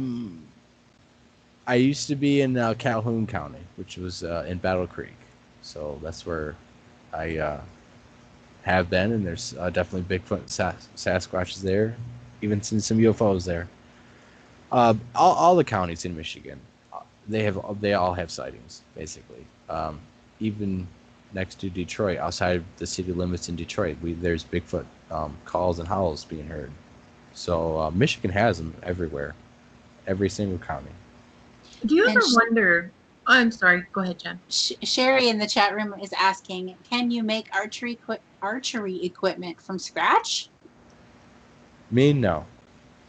used to be in Calhoun County, which was in Battle Creek. So that's where I have been, and there's definitely Bigfoot, Sasquatches there, even some UFOs there. All the counties in Michigan, they all have sightings basically. Even next to Detroit, outside of the city limits in Detroit, there's Bigfoot calls and howls being heard. So Michigan has them everywhere, every single county. Do you ever wonder? Oh, I'm sorry. Go ahead, Jen. Sherry in the chat room is asking, can you make archery equipment from scratch? Me, no.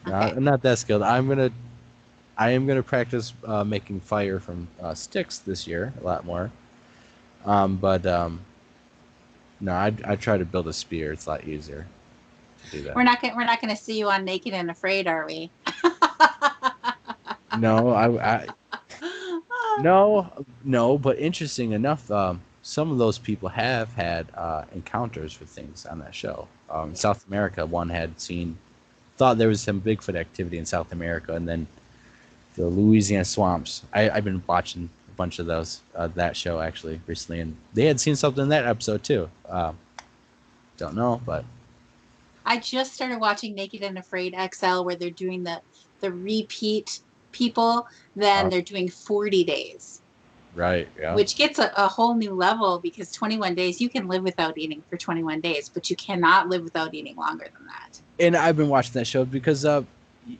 Okay. I'm not that skilled. I am gonna practice making fire from sticks this year a lot more. No, I try to build a spear. It's a lot easier to do that. We're not gonna see you on Naked and Afraid, are we? No, no. But interesting enough, some of those people have had encounters with things on that show. South America, one thought there was some Bigfoot activity in South America, and then the Louisiana swamps. I've been watching a bunch of those that show actually recently, and they had seen something in that episode too. Don't know, but I just started watching Naked and Afraid XL, where they're doing the repeat people. Then they're doing 40 days. Right. Yeah. Which gets a whole new level, because 21 days, you can live without eating for 21 days, but you cannot live without eating longer than that. And I've been watching that show because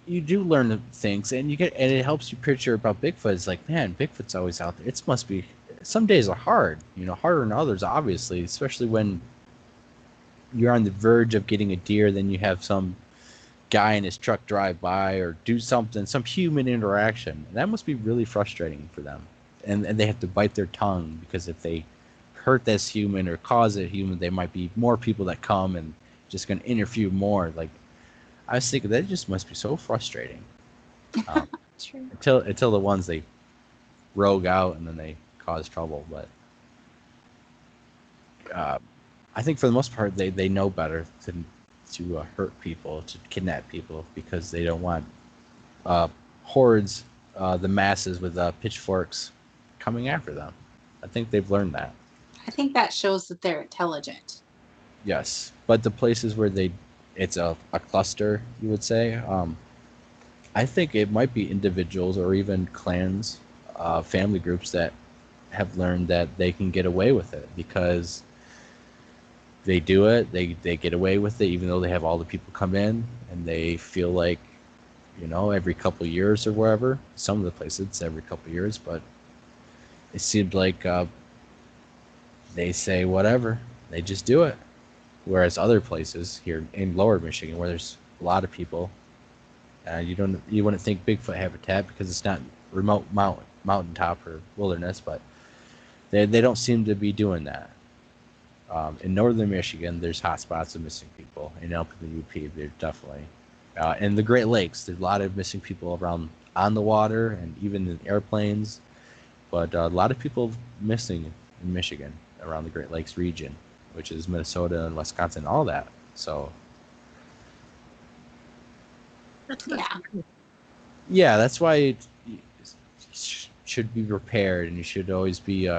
you do learn the things, and it helps you picture about Bigfoot. It's like, man, Bigfoot's always out there. It must be. Some days are hard, harder than others, obviously, especially when you're on the verge of getting a deer, then you have some guy in his truck drive by or do something, some human interaction. That must be really frustrating for them, and they have to bite their tongue because if they hurt this human or cause a human, there might be more people that come and just going to interfere more. Like, I was thinking that just must be so frustrating. True. Until the ones they rogue out and then they cause trouble. But I think for the most part they know better to hurt people, to kidnap people, because they don't want hordes, the masses with pitchforks coming after them. I think they've learned that. I think that shows that they're intelligent. Yes, but the places where it's a cluster, you would say. I think it might be individuals or even clans, family groups that have learned that they can get away with it because they do it. They get away with it, even though they have all the people come in, and they feel like, every couple of years or wherever. Some of the places it's every couple of years, but it seemed like they say whatever. They just do it. Whereas other places here in Lower Michigan, where there's a lot of people, you wouldn't think Bigfoot habitat because it's not remote mountaintop or wilderness, but they don't seem to be doing that. In Northern Michigan, there's hot spots of missing people. In LPWP, there's definitely. In the Great Lakes, there's a lot of missing people around on the water and even in airplanes. But a lot of people missing in Michigan around the Great Lakes region, which is Minnesota and Wisconsin, all that. So, that's why you should be prepared, and you should always be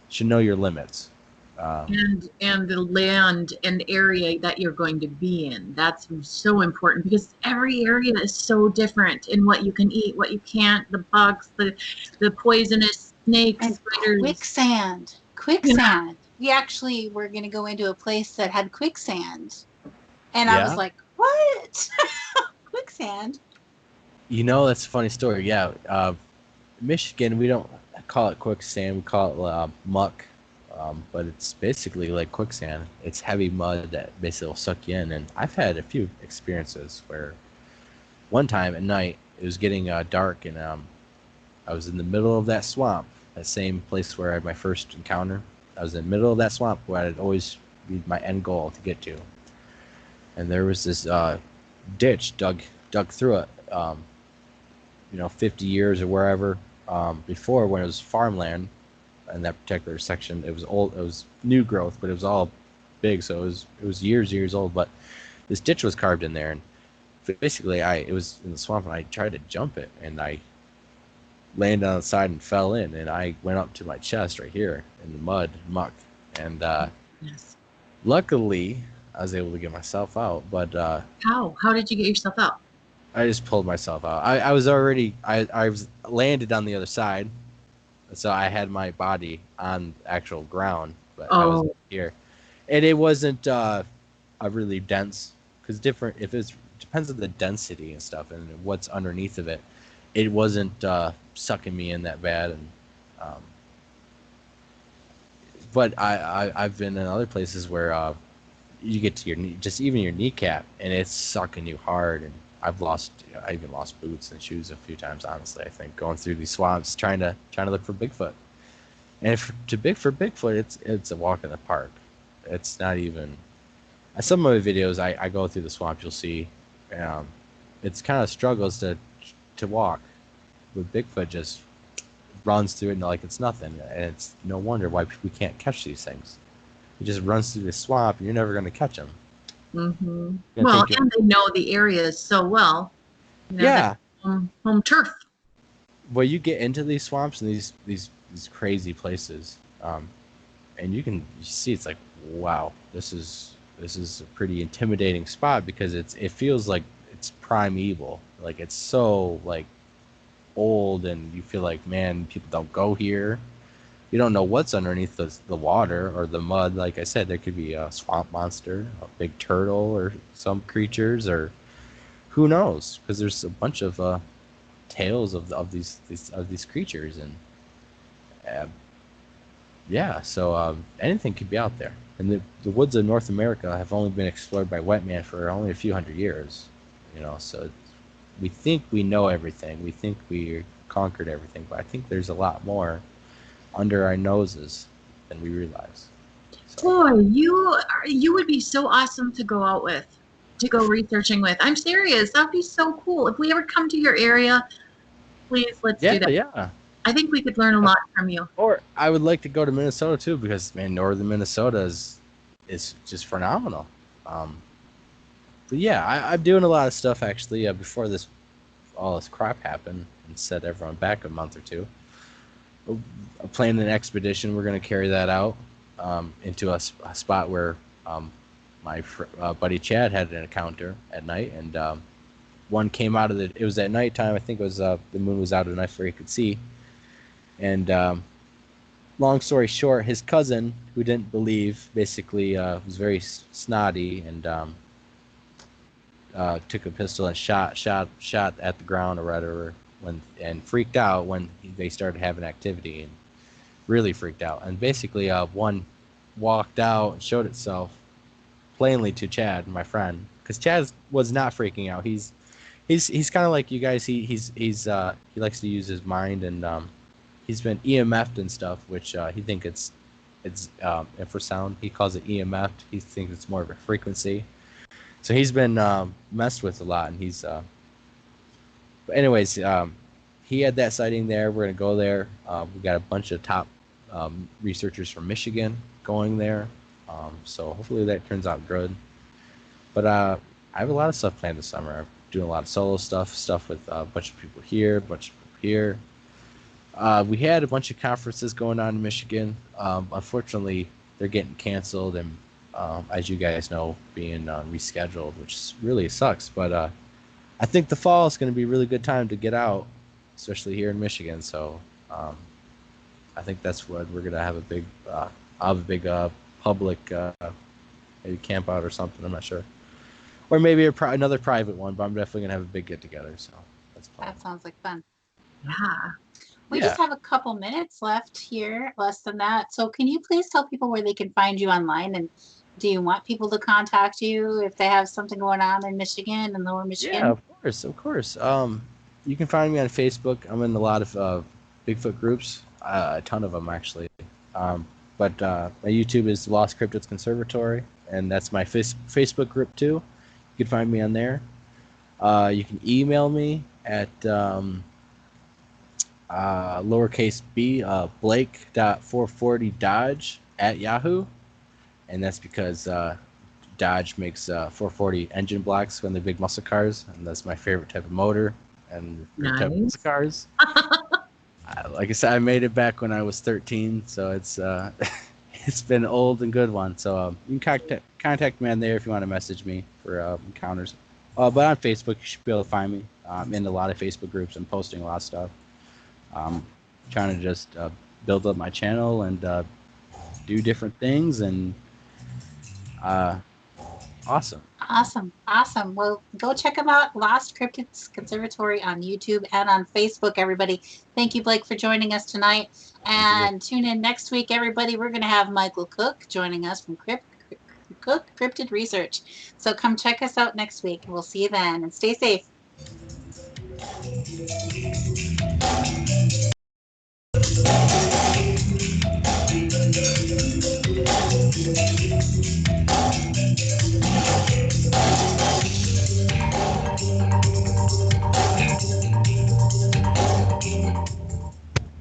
should know your limits. And the land and area that you're going to be in. That's so important because every area is so different in what you can eat, what you can't, the bugs, the poisonous snakes, and spiders. Quicksand. Yeah. We actually were going to go into a place that had quicksand. And I was like, what? Quicksand? That's a funny story. Yeah. Michigan, we don't call it quicksand. We call it muck. But it's basically like quicksand. It's heavy mud that basically will suck you in. And I've had a few experiences where one time at night it was getting dark, and I was in the middle of that swamp, that same place where I had my first encounter. I was in the middle of that swamp where I'd always be my end goal to get to. And there was this ditch dug through it, 50 years or wherever before, when it was farmland. In that particular section, it was old. It was new growth, but it was all big, so it was years old. But this ditch was carved in there, and basically, it was in the swamp, and I tried to jump it, and I landed on the side and fell in, and I went up to my chest right here in the muck, and Yes. luckily I was able to get myself out. But How did you get yourself out? I just pulled myself out. I was already I was landed on the other side. So I had my body on actual ground, but I was here, and it wasn't a really dense, because if it's depends on the density and stuff and what's underneath of it. It wasn't sucking me in that bad, and but I've been in other places where you get to even your kneecap, and it's sucking you hard, and I even lost boots and shoes a few times, honestly. I think going through these swamps trying to look for Bigfoot. And for Bigfoot, it's a walk in the park. It's not even. Some of my videos, I go through the swamp. You'll see, it's kind of struggles to walk. But Bigfoot just runs through it like it's nothing, and it's no wonder why we can't catch these things. He just runs through the swamp, and you're never going to catch him. Mm-hmm. Well, and they know the areas so well. Yeah. Home turf. Well, you get into these swamps and these crazy places, and you see it's like, wow, this is a pretty intimidating spot, because it feels like it's primeval, like it's so like old, and you feel like, man, people don't go here. You don't know what's underneath the water or the mud. Like I said, there could be a swamp monster, a big turtle, or some creatures, or who knows? Because there's a bunch of tales of these creatures, and yeah, so anything could be out there. And the woods of North America have only been explored by white man for only a few hundred years, you know. So we think we know everything. We think we conquered everything, but I think there's a lot more under our noses than we realize. So. Boy, you would be so awesome to go out with, to go researching with. I'm serious. That'd be so cool. If we ever come to your area, please let's do that. Yeah. I think we could learn a lot from you. Or I would like to go to Minnesota too, because man, northern Minnesota is just phenomenal. But yeah, I'm doing a lot of stuff actually. Before all this crap happened and set everyone back a month or two. I'm planning an expedition. We're going to carry that out into a spot where my buddy Chad had an encounter at night, and one came out of it was at nighttime. I think it was the moon was out enough where he could see. And long story short, his cousin, who didn't believe, basically was very snotty and took a pistol and shot at the ground or whatever, and freaked out when they started having activity, and really freaked out. And basically, one walked out and showed itself plainly to Chad, my friend, because Chad was not freaking out. He's kind of like you guys. He likes to use his mind, and he's been EMF'd and stuff, which he thinks it's infrasound. He calls it EMF'd. He thinks it's more of a frequency. So he's been messed with a lot, and he's. But anyways, he had that sighting there. We're gonna go there. We got a bunch of top researchers from Michigan going there, so hopefully that turns out good. But I have a lot of stuff planned this summer. I'm doing a lot of solo stuff with a bunch of people here, a bunch of people here. We had a bunch of conferences going on in Michigan. Unfortunately, they're getting canceled, and as you guys know, being rescheduled, which really sucks. But I think the fall is going to be a really good time to get out, especially here in Michigan. So I think that's what we're going to have a big public maybe camp out or something. I'm not sure, or maybe another private one. But I'm definitely going to have a big get together. So that's fun. That sounds like fun. Yeah. We just have a couple minutes left here, less than that. So can you please tell people where they can find you online? And do you want people to contact you if they have something going on in Michigan and Lower Michigan? Yeah, of course. You can find me on Facebook. I'm in a lot of Bigfoot groups, a ton of them actually. But my YouTube is Lost Cryptids Conservatory, and that's my Facebook group too. You can find me on there. You can email me at lowercase b blake.440dodge@yahoo, and that's because Dodge makes 440 engine blocks when they're big muscle cars, and that's my favorite type of motor and type of muscle cars. Like I said, I made it back when I was 13, so it's it's been an old and good one. So you can contact me on there if you want to message me for encounters. But on Facebook, you should be able to find me. I'm in a lot of Facebook groups. I'm posting a lot of stuff. Trying to just build up my channel and do different things, and awesome. Well, go check them out. Lost Cryptids Conservatory on YouTube and on Facebook, everybody. Thank you, Blake, for joining us tonight. And tune in next week, everybody. We're going to have Michael Cook joining us from Cryptid Research. So come check us out next week. We'll see you then, and stay safe.